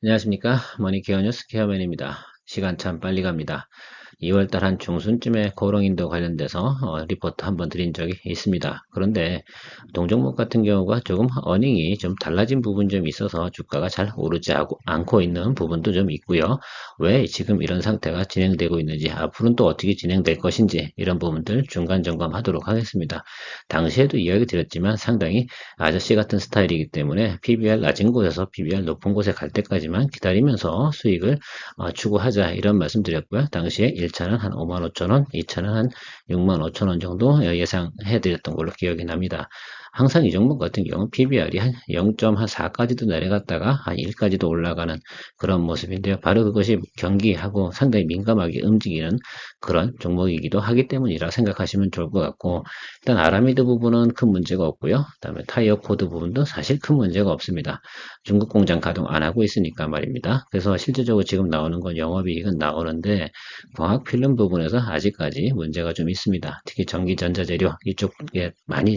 안녕하십니까. 머니케어 뉴스 케어맨입니다. 시간 참 빨리 갑니다. 2월달 한 중순쯤에 고령인도 관련돼서 리포트 한번 드린 적이 있습니다. 그런데 동종목 같은 경우가 조금 어닝이 좀 달라진 부분이 좀 있어서 주가가 잘 오르지 않고 있는 부분도 좀 있고요. 왜 지금 이런 상태가 진행되고 있는지, 앞으로는 또 어떻게 진행될 것인지, 이런 부분들 중간 점검하도록 하겠습니다. 당시에도 이야기 드렸지만 상당히 아저씨 같은 스타일이기 때문에 PBR 낮은 곳에서 PBR 높은 곳에 갈 때까지만 기다리면서 수익을 추구하자, 이런 말씀 드렸고요. 당시에 1차는 한 5만 5천 원, 2차는 한 6만 5천 원 정도 예상해 드렸던 걸로 기억이 납니다. 항상 이 종목 같은 경우 PBR이 한 0.4까지도 내려갔다가 한 1까지도 올라가는 그런 모습인데요. 바로 그것이 경기하고 상당히 민감하게 움직이는 그런 종목이기도 하기 때문이라 생각하시면 좋을 것 같고, 일단 아라미드 부분은 큰 문제가 없고요. 그다음에 타이어 코드 부분도 사실 큰 문제가 없습니다. 중국 공장 가동 안 하고 있으니까 말입니다. 그래서 실질적으로 지금 나오는 건 영업이익은 나오는데 광학 필름 부분에서 아직까지 문제가 좀 있습니다. 특히 전기 전자재료 이쪽에 많이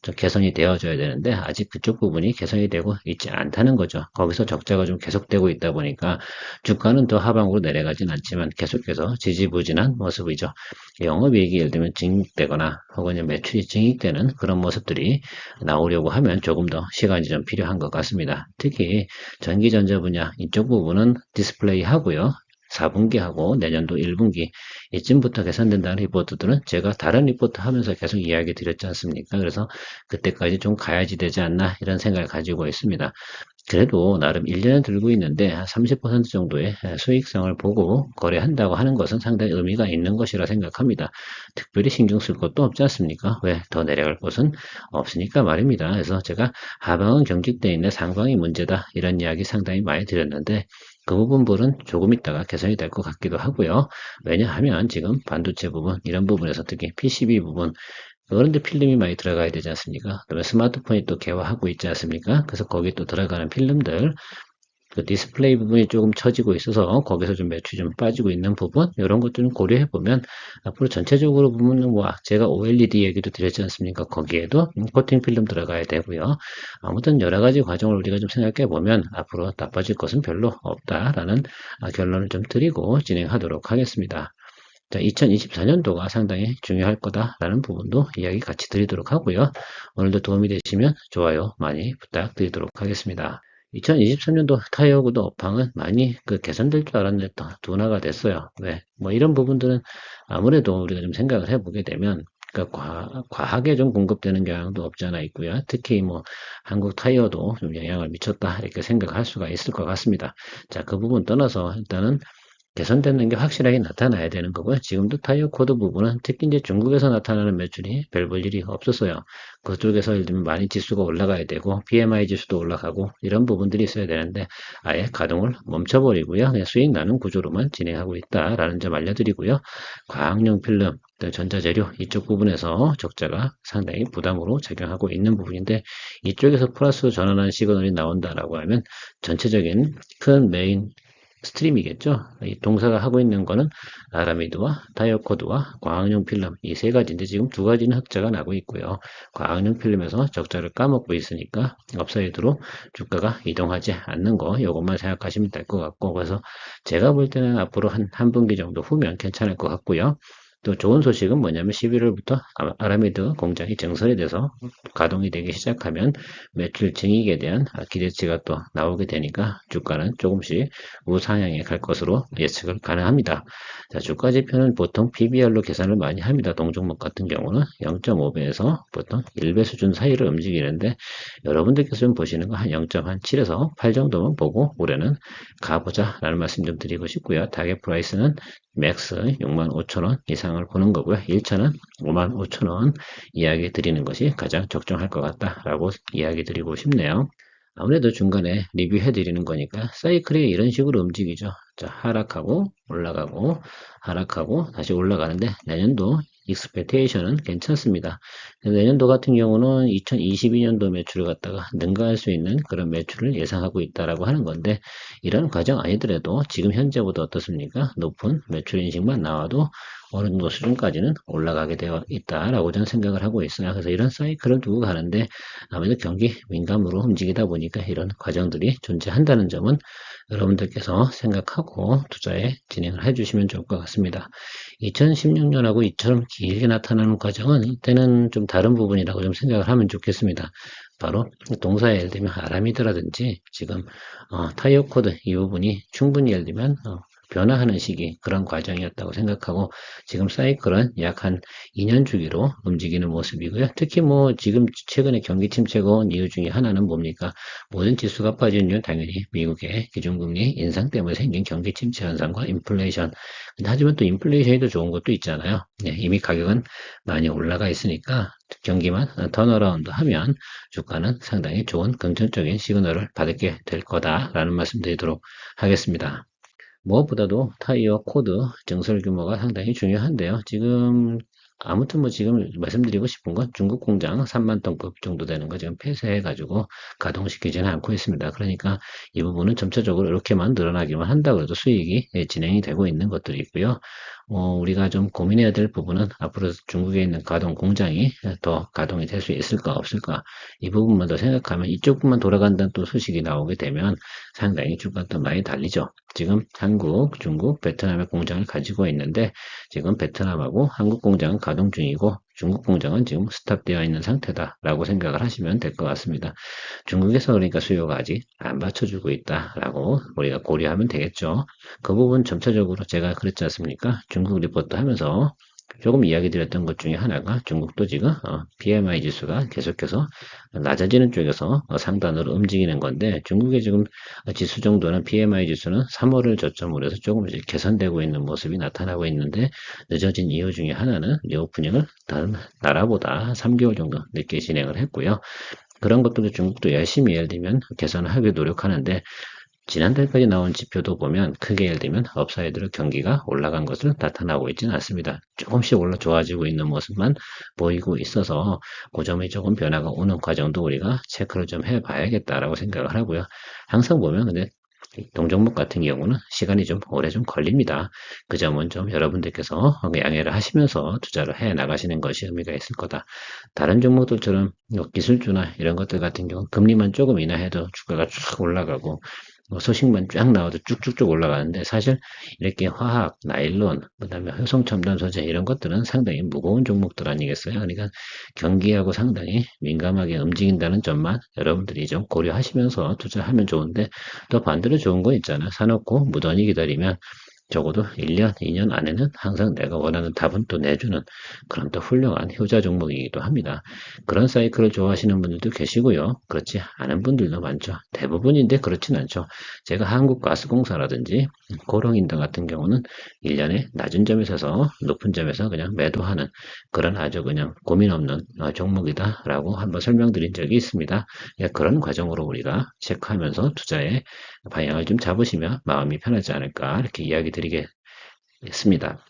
좀 개선이 되어져야 되는데 아직 그쪽 부분이 개선이 되고 있지 않다는 거죠. 거기서 적자가 좀 계속되고 있다 보니까 주가는 더 하방으로 내려가진 않지만 계속해서 지지부진한 모습이죠. 영업이익이 예를 들면 증익되거나 혹은 매출이 증익되는 그런 모습들이 나오려고 하면 조금 더 시간이 좀 필요한 것 같습니다. 특히 전기전자 분야 이쪽 부분은 디스플레이 하고요. 4분기하고 내년도 1분기 이쯤부터 개선된다는 리포트들은 제가 다른 리포트 하면서 계속 이야기 드렸지 않습니까? 그래서 그때까지 좀 가야지 되지 않나, 이런 생각을 가지고 있습니다. 그래도 나름 1년을 들고 있는데 한 30% 정도의 수익성을 보고 거래한다고 하는 것은 상당히 의미가 있는 것이라 생각합니다. 특별히 신경 쓸 것도 없지 않습니까? 왜 더 내려갈 것은 없으니까 말입니다. 그래서 제가 하방은 경직되어 있는 상방이 문제다, 이런 이야기 상당히 많이 드렸는데 그 부분은 조금 있다가 개선이 될 것 같기도 하고요. 왜냐하면 지금 반도체 부분, 이런 부분에서 특히 PCB 부분, 그런데 필름이 많이 들어가야 되지 않습니까? 그다음에 스마트폰이 또 개화하고 있지 않습니까? 그래서 거기 또 들어가는 필름들, 그 디스플레이 부분이 조금 처지고 있어서 거기서 좀 매출이 좀 빠지고 있는 부분, 이런 것들은 고려해 보면 앞으로 전체적으로 보면은 뭐 제가 OLED 얘기도 드렸지 않습니까? 거기에도 코팅 필름 들어가야 되고요. 아무튼 여러 가지 과정을 우리가 좀 생각해 보면 앞으로 나빠질 것은 별로 없다라는 결론을 좀 드리고 진행하도록 하겠습니다. 자, 2024년도가 상당히 중요할 거다라는 부분도 이야기 같이 드리도록 하고요. 오늘도 도움이 되시면 좋아요 많이 부탁드리도록 하겠습니다. 2023년도 타이어구도 업황은 많이 개선될 줄 알았는데 또 둔화가 됐어요. 왜? 뭐 이런 부분들은 아무래도 우리가 좀 생각을 해보게 되면 그러니까 과하게 좀 공급되는 경향도 없지 않아 있고요. 특히 뭐 한국 타이어도 좀 영향을 미쳤다, 이렇게 생각할 수가 있을 것 같습니다. 자, 그 부분 떠나서 일단은 개선되는 게 확실하게 나타나야 되는 거고요. 지금도 타이어 코드 부분은 특히 이제 중국에서 나타나는 매출이 별 볼 일이 없었어요. 그쪽에서 예를 들면 많이 지수가 올라가야 되고 PMI 지수도 올라가고 이런 부분들이 있어야 되는데 아예 가동을 멈춰버리고요. 그냥 수익 나는 구조로만 진행하고 있다라는 점 알려드리고요. 과학용 필름, 전자재료 이쪽 부분에서 적자가 상당히 부담으로 작용하고 있는 부분인데 이쪽에서 플러스 전환한 시그널이 나온다라고 하면 전체적인 큰 메인 스트림이겠죠. 이 동사가 하고 있는 거는 아라미드와 타이어코드와 광학용 필름, 이 세 가지인데 지금 두 가지는 흑자가 나고 있고요. 광학용 필름에서 적자를 까먹고 있으니까 업사이드로 주가가 이동하지 않는 거, 이것만 생각하시면 될 것 같고, 그래서 제가 볼 때는 앞으로 한 분기 정도 후면 괜찮을 것 같고요. 또 좋은 소식은 뭐냐면 11월부터 아라미드 공장이 증설이 돼서 가동이 되기 시작하면 매출 증익에 대한 기대치가 또 나오게 되니까 주가는 조금씩 우상향에 갈 것으로 예측을 가능합니다. 자, 주가 지표는 보통 PBR로 계산을 많이 합니다. 동종목 같은 경우는 0.5배에서 보통 1배 수준 사이를 움직이는데 여러분들께서 좀 보시는 거 한 0.7에서 8 정도만 보고 올해는 가보자 라는 말씀 좀 드리고 싶고요. 타겟 프라이스는 맥스 6만 5천 원 이상을 보는 거고요. 1차는 5만 5천 원 이야기 드리는 것이 가장 적정할 것 같다라고 이야기 드리고 싶네요. 아무래도 중간에 리뷰해 드리는 거니까 사이클이 이런 식으로 움직이죠. 자, 하락하고 올라가고 하락하고 다시 올라가는데 내년도 익스펙테이션은 괜찮습니다. 내년도 같은 경우는 2022년도 매출을 갖다가 능가할 수 있는 그런 매출을 예상하고 있다라고 하는 건데, 이런 과정 아니더라도 지금 현재보다 어떻습니까? 높은 매출 인식만 나와도 어느 정도 수준까지는 올라가게 되어 있다라고 저는 생각을 하고 있어요. 그래서 이런 사이클을 두고 가는데 아무래도 경기 민감으로 움직이다 보니까 이런 과정들이 존재한다는 점은 여러분들께서 생각하고 투자에 진행을 해주시면 좋을 것 같습니다. 2016년하고 이처럼 길게 나타나는 과정은 이때는 좀 다른 부분이라고 좀 생각을 하면 좋겠습니다. 바로 동사에 예를 들면 아라미드라든지 지금 타이어 코드 이 부분이 충분히 예를 들면 변화하는 시기 그런 과정이었다고 생각하고 지금 사이클은 약 한 2년 주기로 움직이는 모습이고요. 특히 뭐 지금 최근에 경기 침체가 온 이유 중에 하나는 뭡니까? 모든 지수가 빠진 이유는 당연히 미국의 기준금리 인상 때문에 생긴 경기 침체 현상과 인플레이션. 하지만 또 인플레이션이 더 좋은 것도 있잖아요. 네, 이미 가격은 많이 올라가 있으니까 경기만 턴어라운드 하면 주가는 상당히 좋은 긍정적인 시그널을 받게 될 거다라는 말씀 드리도록 하겠습니다. 무엇보다도 타이어 코드 증설 규모가 상당히 중요한데요. 지금 아무튼 뭐 지금 말씀드리고 싶은 건 중국 공장 3만 톤급 정도 되는 거 지금 폐쇄해가지고 가동시키지는 않고 있습니다. 그러니까 이 부분은 점차적으로 이렇게만 늘어나기만 한다고 해도 수익이 진행이 되고 있는 것들이 있고요. 우리가 좀 고민해야 될 부분은 앞으로 중국에 있는 가동 공장이 더 가동이 될 수 있을까 없을까 이 부분만 더 생각하면 이쪽 부분만 돌아간다는 또 소식이 나오게 되면 상당히 주가 또 많이 달리죠. 지금 한국, 중국, 베트남의 공장을 가지고 있는데 지금 베트남하고 한국 공장은 가동 중이고 중국 공장은 지금 스탑되어 있는 상태다라고 생각을 하시면 될 것 같습니다. 중국에서 그러니까 수요가 아직 안 받쳐주고 있다라고 우리가 고려하면 되겠죠. 그 부분 점차적으로 제가 그랬지 않습니까? 중국 리포트 하면서 조금 이야기 드렸던 것 중에 하나가 중국도 지금 PMI 지수가 계속해서 낮아지는 쪽에서 상단으로 움직이는 건데 중국의 지금 지수 정도는 PMI 지수는 3월을 저점으로 해서 조금씩 개선되고 있는 모습이 나타나고 있는데 늦어진 이유 중에 하나는 리오프닝을 다른 나라보다 3개월 정도 늦게 진행을 했고요. 그런 것들도 중국도 열심히 예를 들면 개선을 하기 노력하는데 지난달까지 나온 지표도 보면 크게 예를 들면 업사이드로 경기가 올라간 것을 나타나고 있지는 않습니다. 조금씩 올라 좋아지고 있는 모습만 보이고 있어서 그 점이 조금 변화가 오는 과정도 우리가 체크를 좀 해봐야겠다라고 생각을 하고요. 항상 보면 근데 동종목 같은 경우는 시간이 좀 오래 좀 걸립니다. 그 점은 좀 여러분들께서 양해를 하시면서 투자를 해 나가시는 것이 의미가 있을 거다. 다른 종목들처럼 기술주나 이런 것들 같은 경우 금리만 조금 인하해도 주가가 쭉 올라가고 소식만 쫙 나와도 쭉쭉쭉 올라가는데 사실 이렇게 화학, 나일론, 그다음에 효성 첨단 소재 이런 것들은 상당히 무거운 종목들 아니겠어요? 그러니까 경기하고 상당히 민감하게 움직인다는 점만 여러분들이 좀 고려하시면서 투자하면 좋은데 또 반대로 좋은 거 있잖아요. 사놓고 무던히 기다리면 적어도 1년, 2년 안에는 항상 내가 원하는 답은 또 내주는 그런 또 훌륭한 효자 종목이기도 합니다. 그런 사이클을 좋아하시는 분들도 계시고요. 그렇지 않은 분들도 많죠. 대부분인데 그렇진 않죠. 제가 한국가스공사라든지 고령인당 같은 경우는 1년에 낮은 점에서 높은 점에서 그냥 매도하는 그런 아주 그냥 고민 없는 종목이다라고 한번 설명드린 적이 있습니다. 그런 과정으로 우리가 체크하면서 투자에 방향을 좀 잡으시면 마음이 편하지 않을까 이렇게 이야기 드리겠습니다.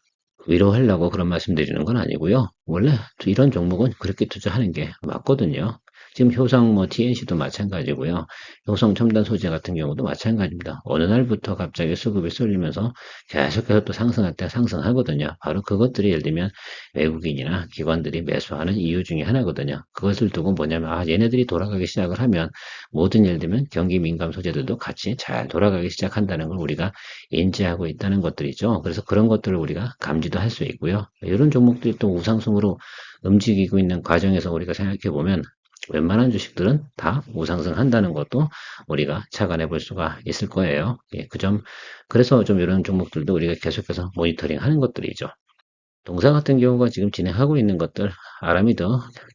위로하려고 그런 말씀 드리는 건 아니고요. 원래 이런 종목은 그렇게 투자하는 게 맞거든요. 지금 효성 뭐 TNC도 마찬가지고요. 효성 첨단 소재 같은 경우도 마찬가지입니다. 어느 날부터 갑자기 수급이 쏠리면서 계속해서 또 상승할 때 상승하거든요. 바로 그것들이 예를 들면 외국인이나 기관들이 매수하는 이유 중에 하나거든요. 그것을 두고 뭐냐면 얘네들이 돌아가기 시작을 하면 모든 예를 들면 경기 민감 소재들도 같이 잘 돌아가기 시작한다는 걸 우리가 인지하고 있다는 것들이죠. 그래서 그런 것들을 우리가 감지도 할 수 있고요. 이런 종목들이 또 우상승으로 움직이고 있는 과정에서 우리가 생각해 보면 웬만한 주식들은 다 우상승한다는 것도 우리가 착안해 볼 수가 있을 거예요. 그래서 좀 이런 종목들도 우리가 계속해서 모니터링 하는 것들이죠. 동사 같은 경우가 지금 진행하고 있는 것들, 아라미드,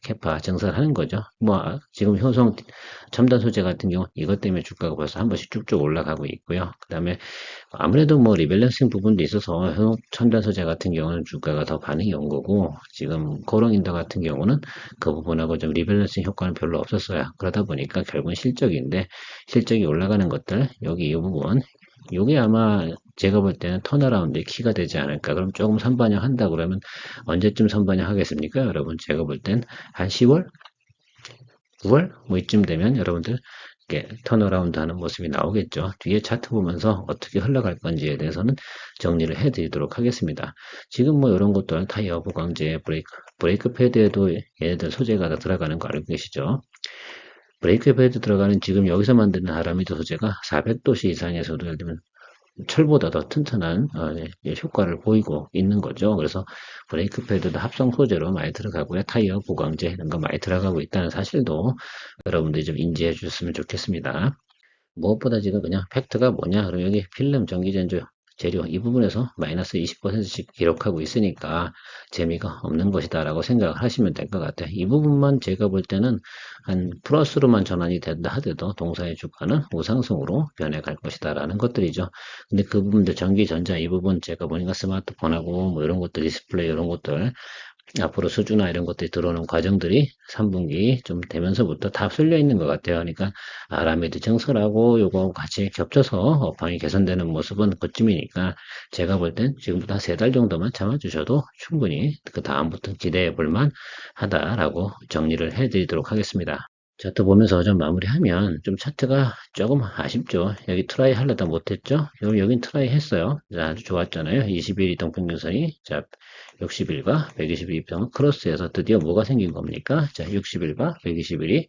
캐파 증설하는 거죠. 지금 효성 첨단 소재 같은 경우 이것 때문에 주가가 벌써 한 번씩 쭉쭉 올라가고 있고요. 그 다음에 아무래도 뭐 리밸런싱 부분도 있어서 효성 첨단 소재 같은 경우는 주가가 더 반응이 온 거고, 지금 고령인더 같은 경우는 그 부분하고 좀 리밸런싱 효과는 별로 없었어요. 그러다 보니까 결국은 실적인데, 실적이 올라가는 것들, 여기 이 부분, 요게 아마 제가 볼 때는 턴어라운드의 키가 되지 않을까. 그럼 조금 선반영 한다 그러면 언제쯤 선반영 하겠습니까? 여러분, 제가 볼 땐 한 10월? 9월? 뭐 이쯤 되면 여러분들 이렇게 턴어라운드 하는 모습이 나오겠죠. 뒤에 차트 보면서 어떻게 흘러갈 건지에 대해서는 정리를 해드리도록 하겠습니다. 지금 뭐 이런 것들 타이어 보강제, 브레이크 패드에도 얘네들 소재가 다 들어가는 거 알고 계시죠? 브레이크 패드 들어가는 지금 여기서 만드는 아라미드 소재가 400도씨 이상에서도 예를 들면 철보다 더 튼튼한 효과를 보이고 있는 거죠. 그래서 브레이크 패드도 합성 소재로 많이 들어가고요. 타이어 보강제 이런 거 많이 들어가고 있다는 사실도 여러분들이 좀 인지해 주셨으면 좋겠습니다. 무엇보다 지금 그냥 팩트가 뭐냐? 그럼 여기 필름 전기전조 재료 이 부분에서 마이너스 20%씩 기록하고 있으니까 재미가 없는 것이다 라고 생각을 하시면 될 것 같아요. 이 부분만 제가 볼 때는 한 플러스로만 전환이 된다 하더라도 동사의 주가는 우상승으로 변해갈 것이다 라는 것들이죠. 근데 그 부분들 전기전자 이 부분 제가 보니까 스마트폰하고 뭐 이런 것들 디스플레이 이런 것들 앞으로 수주나 이런 것들이 들어오는 과정들이 3분기 좀 되면서부터 다 쏠려 있는 것 같아요. 그러니까 아라미드 증설하고 요거 같이 겹쳐서 업황이 개선되는 모습은 그쯤이니까 제가 볼 땐 지금부터 한 3달 정도만 참아주셔도 충분히 그 다음부터 기대해 볼만 하다라고 정리를 해드리도록 하겠습니다. 차트 보면서 좀 마무리하면 좀 차트가 조금 아쉽죠. 여기 트라이 하려다 못했죠. 여긴 트라이 했어요. 자, 아주 좋았잖아요. 21 이동평균선이 자 60일과 120일 크로스해서 드디어 뭐가 생긴 겁니까? 자 60일과 120일이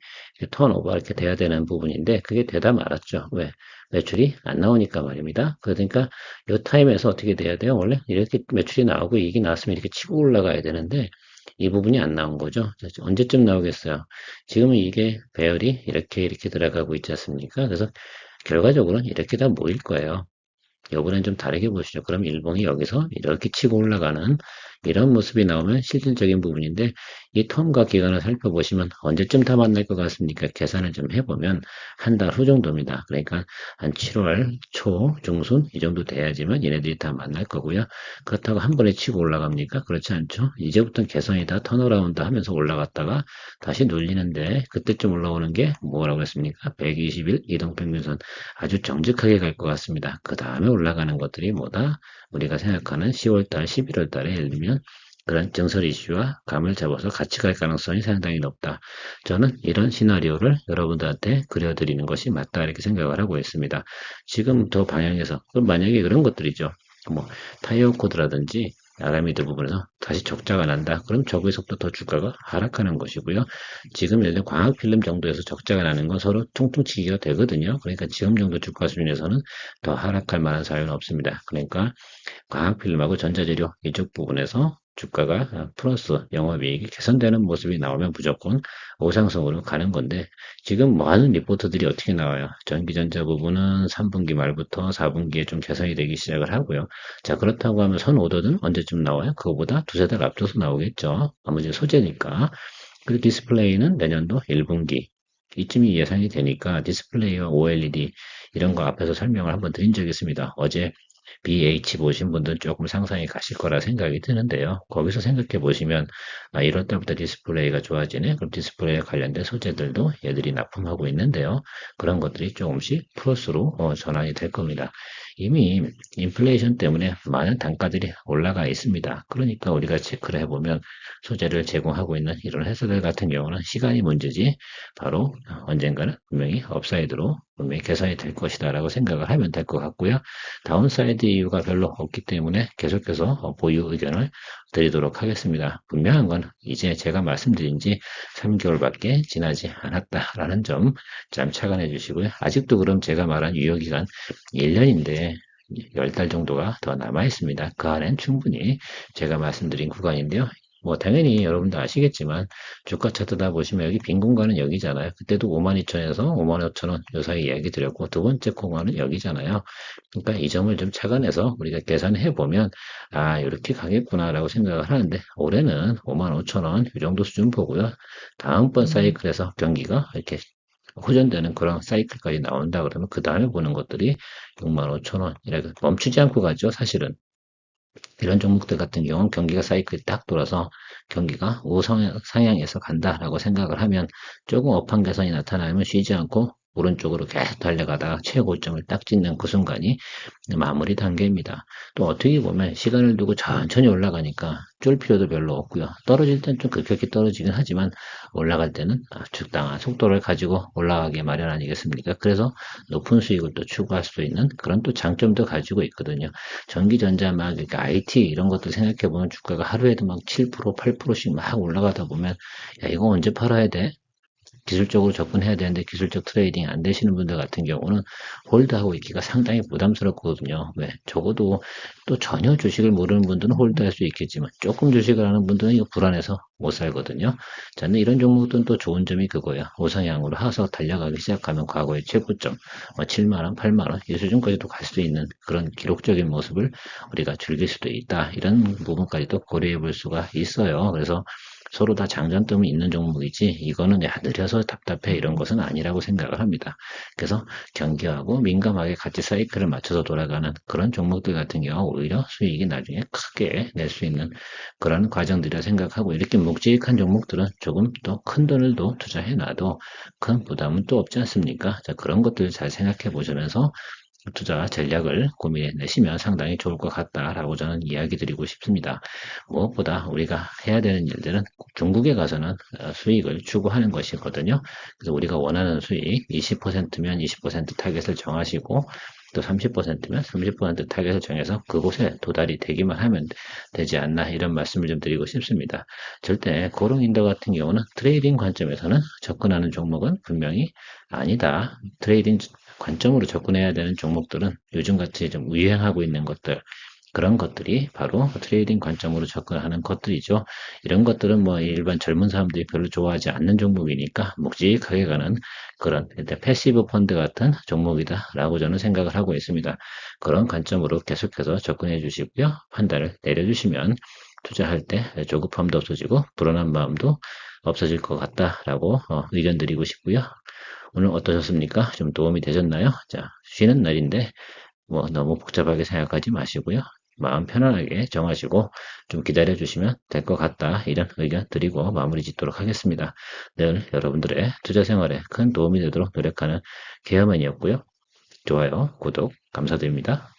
턴오버 이렇게 돼야 되는 부분인데 그게 되다 말았죠. 왜? 매출이 안 나오니까 말입니다. 그러니까 이 타임에서 어떻게 돼야 돼요? 원래 이렇게 매출이 나오고 이익이 나왔으면 이렇게 치고 올라가야 되는데 이 부분이 안 나온 거죠. 언제쯤 나오겠어요? 지금은 이게 배열이 이렇게 들어가고 있지 않습니까? 그래서 결과적으로는 이렇게 다 모일 거예요. 요번엔 좀 다르게 보시죠. 그럼 일봉이 여기서 이렇게 치고 올라가는 이런 모습이 나오면 실질적인 부분인데 이 텀과 기간을 살펴보시면 언제쯤 다 만날 것 같습니까? 계산을 좀 해보면 한 달 후 정도입니다. 그러니까 한 7월 초, 중순 이 정도 돼야지만 얘네들이 다 만날 거고요. 그렇다고 한 번에 치고 올라갑니까? 그렇지 않죠. 이제부터는 개선이 다 턴어라운드 하면서 올라갔다가 다시 눌리는데 그때쯤 올라오는 게 뭐라고 했습니까? 120일 이동평균선 아주 정직하게 갈 것 같습니다. 그 다음에 올라가는 것들이 뭐다? 우리가 생각하는 10월달, 11월달에 예를 들면 그런 증설 이슈와 감을 잡아서 같이 갈 가능성이 상당히 높다. 저는 이런 시나리오를 여러분들한테 그려드리는 것이 맞다 이렇게 생각을 하고 있습니다. 지금 더 방향에서 만약에 그런 것들이죠. 뭐 타이어 코드라든지 아라미드 부분에서 다시 적자가 난다. 그럼 저기서부터 더 주가가 하락하는 것이고요. 지금 예를 들어 광학 필름 정도에서 적자가 나는 건 서로 퉁퉁치기가 되거든요. 그러니까 지금 정도 주가 수준에서는 더 하락할 만한 사유는 없습니다. 그러니까 광학필름하고 전자재료 이쪽 부분에서 주가가 플러스 영업이익이 개선되는 모습이 나오면 무조건 우상승으로 가는 건데 지금 많은 리포트들이 어떻게 나와요? 전기전자 부분은 3분기 말부터 4분기에 좀 개선이 되기 시작을 하고요. 자 그렇다고 하면 선오더는 언제쯤 나와요? 그거보다 두세 달 앞서서 나오겠죠. 아무튼 소재니까. 그리고 디스플레이는 내년도 1분기 이쯤이 예상이 되니까 디스플레이와 OLED 이런 거 앞에서 설명을 한번 드린 적이 있습니다. 어제 BH 보신 분들은 조금 상상이 가실 거라 생각이 드는데요. 거기서 생각해 보시면 1월 달부터 디스플레이가 좋아지네. 그럼 디스플레이에 관련된 소재들도 얘들이 납품하고 있는데요. 그런 것들이 조금씩 플러스로 전환이 될 겁니다. 이미 인플레이션 때문에 많은 단가들이 올라가 있습니다. 그러니까 우리가 체크를 해보면 소재를 제공하고 있는 이런 회사들 같은 경우는 시간이 문제지 바로 언젠가는 분명히 업사이드로 분명히 개선이 될 것이다 라고 생각을 하면 될 것 같고요. 다운사이드 이유가 별로 없기 때문에 계속해서 보유 의견을 드리도록 하겠습니다. 분명한 건 이제 제가 말씀드린 지 3개월밖에 지나지 않았다라는 점 참 착안해 주시고요. 아직도 그럼 제가 말한 유효기간 1년인데 10달 정도가 더 남아 있습니다. 그 안엔 충분히 제가 말씀드린 구간인데요. 뭐 당연히 여러분도 아시겠지만 주가 차트다 보시면 여기 빈 공간은 여기잖아요. 그때도 52,000에서 55,000원 요 사이 이야기 드렸고 두 번째 공간은 여기잖아요. 그러니까 이 점을 좀 착안해서 우리가 계산해 보면 아 이렇게 가겠구나라고 생각을 하는데 올해는 55,000원 이 정도 수준 보고요. 다음번 사이클에서 경기가 이렇게 호전되는 그런 사이클까지 나온다 그러면 그 다음에 보는 것들이 65,000원 이렇게 멈추지 않고 가죠 사실은. 이런 종목들 같은 경우는 경기가 사이클이 딱 돌아서 경기가 우상향에서 간다라고 생각을 하면 조금 업황 개선이 나타나면 쉬지 않고 오른쪽으로 계속 달려가다가 최고점을 딱 찍는 그 순간이 마무리 단계입니다. 또 어떻게 보면 시간을 두고 천천히 올라가니까 쫄 필요도 별로 없고요. 떨어질 땐 좀 급격히 떨어지긴 하지만 올라갈 때는 적당한 속도를 가지고 올라가기 마련 아니겠습니까? 그래서 높은 수익을 또 추구할 수 있는 그런 또 장점도 가지고 있거든요. 전기전자 막 그러니까 IT 이런 것도 생각해 보면 주가가 하루에도 막 7%, 8%씩 막 올라가다 보면 야 이거 언제 팔아야 돼? 기술적으로 접근해야 되는데 기술적 트레이딩이 안 되시는 분들 같은 경우는 홀드하고 있기가 상당히 부담스럽거든요. 왜? 적어도 또 전혀 주식을 모르는 분들은 홀드할 수 있겠지만 조금 주식을 하는 분들은 이거 불안해서 못 살거든요. 저는 이런 종목들은 또 좋은 점이 그거예요. 우상향으로 하서 달려가기 시작하면 과거의 최고점 7만원, 8만원 이 수준까지도 갈 수 있는 그런 기록적인 모습을 우리가 즐길 수도 있다. 이런 부분까지도 고려해 볼 수가 있어요. 그래서 서로 다 장단점이 있는 종목이지 이거는 야 느려서 답답해 이런 것은 아니라고 생각을 합니다. 그래서 경기하고 민감하게 같이 사이클을 맞춰서 돌아가는 그런 종목들 같은 경우 오히려 수익이 나중에 크게 낼 수 있는 그런 과정들이라 생각하고 이렇게 묵직한 종목들은 조금 더 큰 돈을 더 투자해 놔도 큰 부담은 또 없지 않습니까? 자, 그런 것들 잘 생각해 보시면서 투자 전략을 고민해 내시면 상당히 좋을 것 같다라고 저는 이야기 드리고 싶습니다. 무엇보다 우리가 해야 되는 일들은 중국에 가서는 수익을 추구하는 것이거든요. 그래서 우리가 원하는 수익 20%면 20% 타겟을 정하시고 또 30%면 30% 타겟을 정해서 그곳에 도달이 되기만 하면 되지 않나 이런 말씀을 좀 드리고 싶습니다. 절대 고롱인더 같은 경우는 트레이딩 관점에서는 접근하는 종목은 분명히 아니다. 트레이딩 관점으로 접근해야 되는 종목들은 요즘같이 좀 유행하고 있는 것들 그런 것들이 바로 트레이딩 관점으로 접근하는 것들이죠. 이런 것들은 뭐 일반 젊은 사람들이 별로 좋아하지 않는 종목이니까 묵직하게 가는 그런 패시브 펀드 같은 종목이다라고 저는 생각을 하고 있습니다. 그런 관점으로 계속해서 접근해 주시고요. 판단을 내려주시면 투자할 때 조급함도 없어지고 불안한 마음도 없어질 것 같다라고 의견 드리고 싶고요. 오늘 어떠셨습니까? 좀 도움이 되셨나요? 자, 쉬는 날인데 뭐 너무 복잡하게 생각하지 마시고요. 마음 편안하게 정하시고 좀 기다려 주시면 될 것 같다. 이런 의견 드리고 마무리 짓도록 하겠습니다. 늘 여러분들의 투자 생활에 큰 도움이 되도록 노력하는 개어맨이었고요. 좋아요, 구독 감사드립니다.